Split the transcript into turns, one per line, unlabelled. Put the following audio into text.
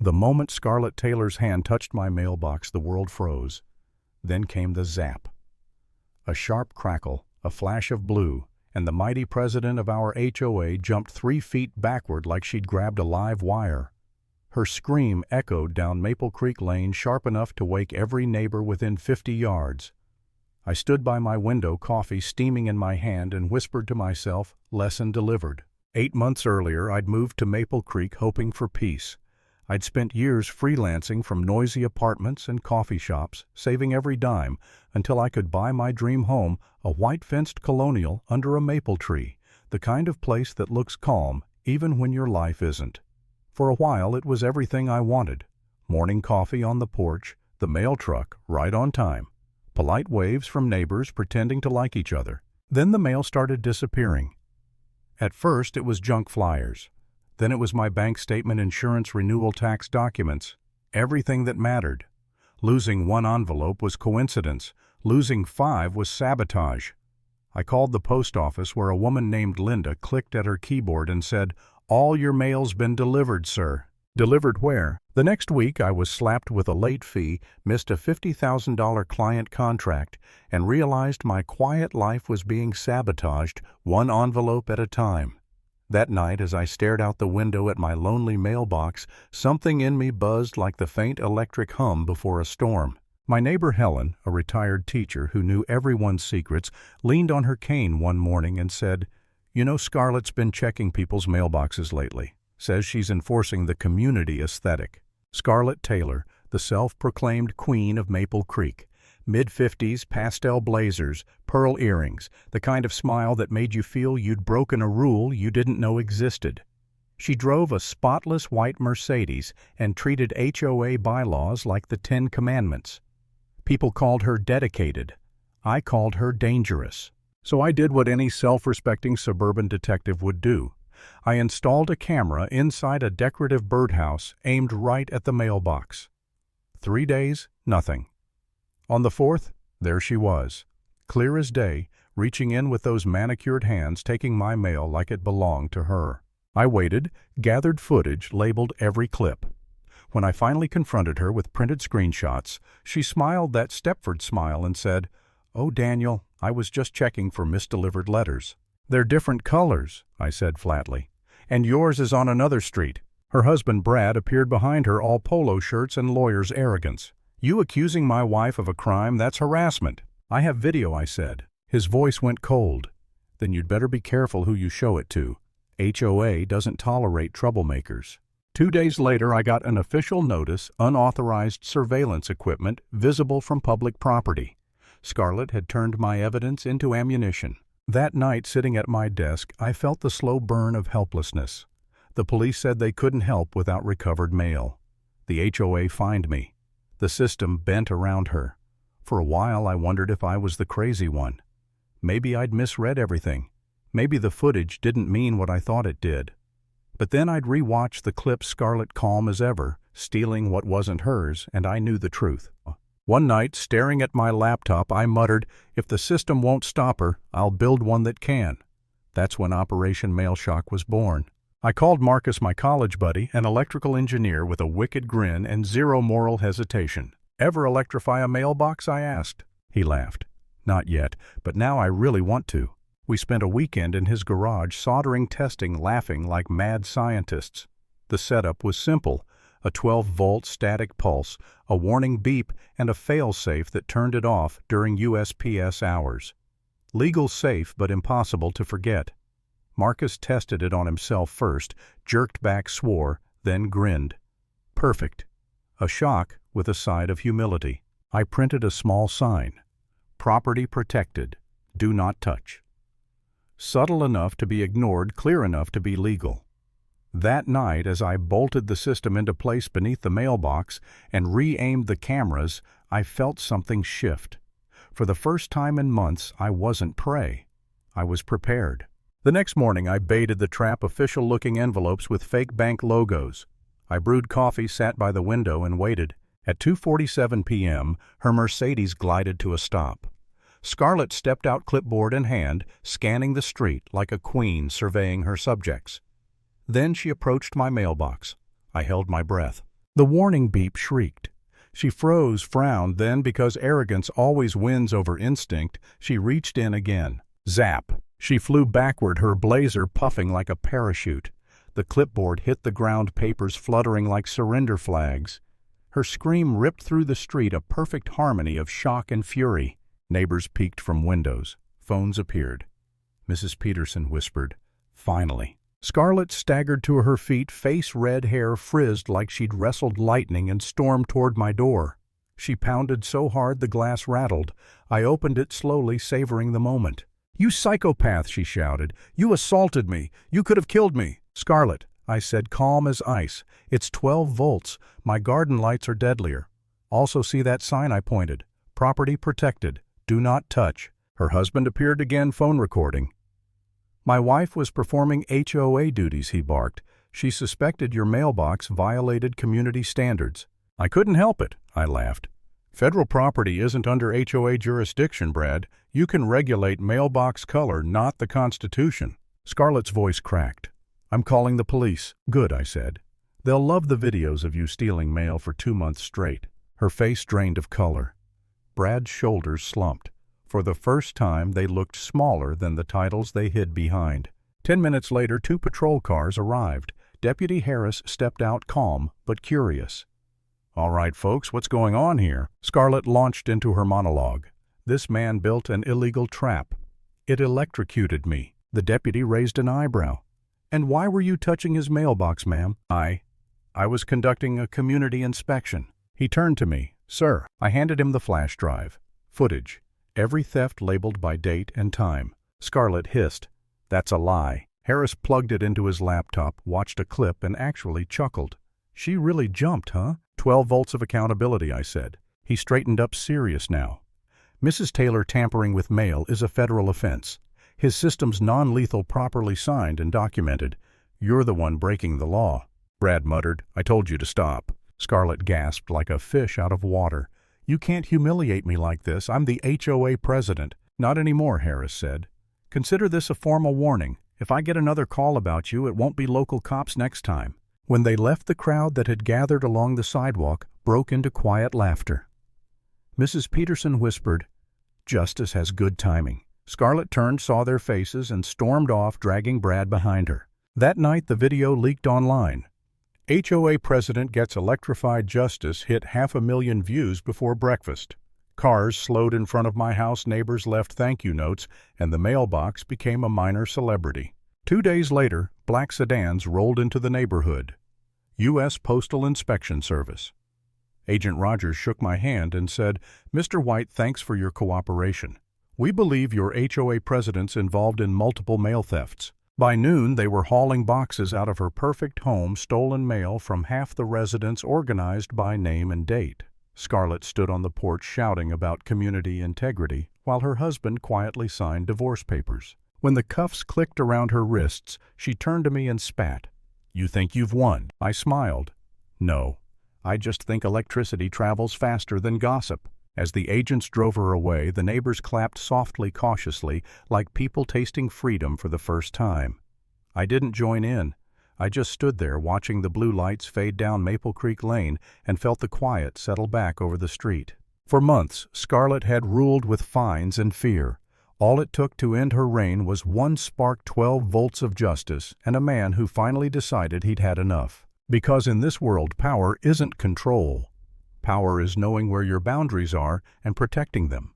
The moment Scarlett Taylor's hand touched my mailbox, the world froze. Then came the zap. A sharp crackle, a flash of blue, and the mighty president of our HOA jumped 3 feet backward like she'd grabbed a live wire. Her scream echoed down Maple Creek Lane sharp enough to wake every neighbor within 50 yards. I stood by my window, coffee steaming in my hand, and whispered to myself, lesson delivered. 8 months earlier, I'd moved to Maple Creek hoping for peace. I'd spent years freelancing from noisy apartments and coffee shops, saving every dime, until I could buy my dream home, a white-fenced colonial under a maple tree, the kind of place that looks calm even when your life isn't. For a while, it was everything I wanted. Morning coffee on the porch, the mail truck right on time, polite waves from neighbors pretending to like each other. Then the mail started disappearing. At first, it was junk flyers. Then it was my bank statement, insurance, renewal tax documents, everything that mattered. Losing 1 envelope was coincidence. Losing 5 was sabotage. I called the post office, where a woman named Linda clicked at her keyboard and said, "All your mail's been delivered, sir." Delivered where? The next week I was slapped with a late fee, missed a $50,000 client contract, and realized my quiet life was being sabotaged, 1 envelope at a time. That night, as I stared out the window at my lonely mailbox, something in me buzzed like the faint electric hum before a storm. My neighbor Helen, a retired teacher who knew everyone's secrets, leaned on her cane one morning and said, "You know, Scarlett's been checking people's mailboxes lately. Says she's enforcing the community aesthetic." Scarlett Taylor, the self-proclaimed queen of Maple Creek. Mid-50s, pastel blazers, pearl earrings, the kind of smile that made you feel you'd broken a rule you didn't know existed. She drove a spotless white Mercedes and treated HOA bylaws like the 10 Commandments. People called her dedicated. I called her dangerous. So I did what any self-respecting suburban detective would do. I installed a camera inside a decorative birdhouse aimed right at the mailbox. 3 days, nothing. On the 4th, there she was, clear as day, reaching in with those manicured hands, taking my mail like it belonged to her. I waited, gathered footage, labeled every clip. When I finally confronted her with printed screenshots, she smiled that Stepford smile and said, "Oh, Daniel, I was just checking for misdelivered letters." "They're different colors," I said flatly. "And yours is on another street." Her husband Brad appeared behind her, all polo shirts and lawyer's arrogance. "You accusing my wife of a crime, that's harassment." "I have video," I said. His voice went cold. "Then you'd better be careful who you show it to. HOA doesn't tolerate troublemakers." 2 days later, I got an official notice, unauthorized surveillance equipment visible from public property. Scarlett had turned my evidence into ammunition. That night, sitting at my desk, I felt the slow burn of helplessness. The police said they couldn't help without recovered mail. The HOA fined me. The system bent around her. For a while, I wondered if I was the crazy one. Maybe I'd misread everything. Maybe the footage didn't mean what I thought it did. But then I'd re-watch the clips, Scarlett calm as ever, stealing what wasn't hers, and I knew the truth. One night, staring at my laptop, I muttered, "If the system won't stop her, I'll build one that can." That's when Operation Mailshock was born. I called Marcus, my college buddy, an electrical engineer with a wicked grin and zero moral hesitation. "Ever electrify a mailbox?" I asked. He laughed. "Not yet, but now I really want to." We spent a weekend in his garage soldering, testing, laughing like mad scientists. The setup was simple: a 12-volt static pulse, a warning beep, and a fail-safe that turned it off during USPS hours. Legal safe, but impossible to forget. Marcus tested it on himself first, jerked back, swore, then grinned. Perfect. A shock with a side of humility. I printed a small sign. Property protected. Do not touch. Subtle enough to be ignored, clear enough to be legal. That night, as I bolted the system into place beneath the mailbox and re-aimed the cameras, I felt something shift. For the first time in months, I wasn't prey. I was prepared. The next morning, I baited the trap, official-looking envelopes with fake bank logos. I brewed coffee, sat by the window, and waited. At 2:47 p.m., her Mercedes glided to a stop. Scarlett stepped out, clipboard in hand, scanning the street like a queen surveying her subjects. Then she approached my mailbox. I held my breath. The warning beep shrieked. She froze, frowned, then, because arrogance always wins over instinct, she reached in again. Zap! She flew backward, her blazer puffing like a parachute. The clipboard hit the ground, papers fluttering like surrender flags. Her scream ripped through the street, a perfect harmony of shock and fury. Neighbors peeked from windows. Phones appeared. Mrs. Peterson whispered, "Finally." Scarlett staggered to her feet, face red, hair frizzed like she'd wrestled lightning, and stormed toward my door. She pounded so hard the glass rattled. I opened it slowly, savoring the moment. "You psychopath," she shouted. "You assaulted me. You could have killed me." "Scarlett," I said, calm as ice. "It's 12 volts. My garden lights are deadlier. Also see that sign?" I pointed. "Property protected. Do not touch." Her husband appeared again, phone recording. "My wife was performing HOA duties," he barked. "She suspected your mailbox violated community standards." "I couldn't help it," I laughed. "Federal property isn't under HOA jurisdiction, Brad. You can regulate mailbox color, not the Constitution." Scarlett's voice cracked. "I'm calling the police." "Good," I said. "They'll love the videos of you stealing mail for 2 months straight." Her face drained of color. Brad's shoulders slumped. For the first time, they looked smaller than the titles they hid behind. 10 minutes later, 2 patrol cars arrived. Deputy Harris stepped out, calm but curious. "All right, folks, what's going on here?" Scarlett launched into her monologue. "This man built an illegal trap. It electrocuted me." The deputy raised an eyebrow. "And why were you touching his mailbox, ma'am?" I was conducting a community inspection." He turned to me. "Sir." I handed him the flash drive. Footage. Every theft labeled by date and time. Scarlett hissed, "That's a lie." Harris plugged it into his laptop, watched a clip, and actually chuckled. "She really jumped, huh?" 12 volts of accountability," I said. He straightened up, serious now. "Mrs. Taylor tampering with mail is a federal offense. His system's non-lethal, properly signed and documented. You're the one breaking the law." Brad muttered, "I told you to stop." Scarlett gasped like a fish out of water. "You can't humiliate me like this. I'm the HOA president." "Not anymore," Harris said. "Consider this a formal warning. If I get another call about you, it won't be local cops next time." When they left, the crowd that had gathered along the sidewalk broke into quiet laughter. Mrs. Peterson whispered, "Justice has good timing." Scarlett turned, saw their faces, and stormed off, dragging Brad behind her. That night, the video leaked online. HOA president gets electrified, justice hit 500,000 views before breakfast. Cars slowed in front of my house, neighbors left thank you notes, and the mailbox became a minor celebrity. 2 days later, black sedans rolled into the neighborhood. U.S. Postal Inspection Service. Agent Rogers shook my hand and said, "Mr. White, thanks for your cooperation. We believe your HOA president's involved in multiple mail thefts." By noon, they were hauling boxes out of her perfect home, stolen mail from half the residents, organized by name and date. Scarlett stood on the porch shouting about community integrity, while her husband quietly signed divorce papers. When the cuffs clicked around her wrists, she turned to me and spat. "You think you've won?" I smiled. "No, I just think electricity travels faster than gossip." As the agents drove her away, the neighbors clapped softly, cautiously, like people tasting freedom for the first time. I didn't join in. I just stood there watching the blue lights fade down Maple Creek Lane and felt the quiet settle back over the street. For months, Scarlett had ruled with fines and fear. All it took to end her reign was one spark, 12 volts of justice, and a man who finally decided he'd had enough. Because in this world, power isn't control. Power is knowing where your boundaries are and protecting them.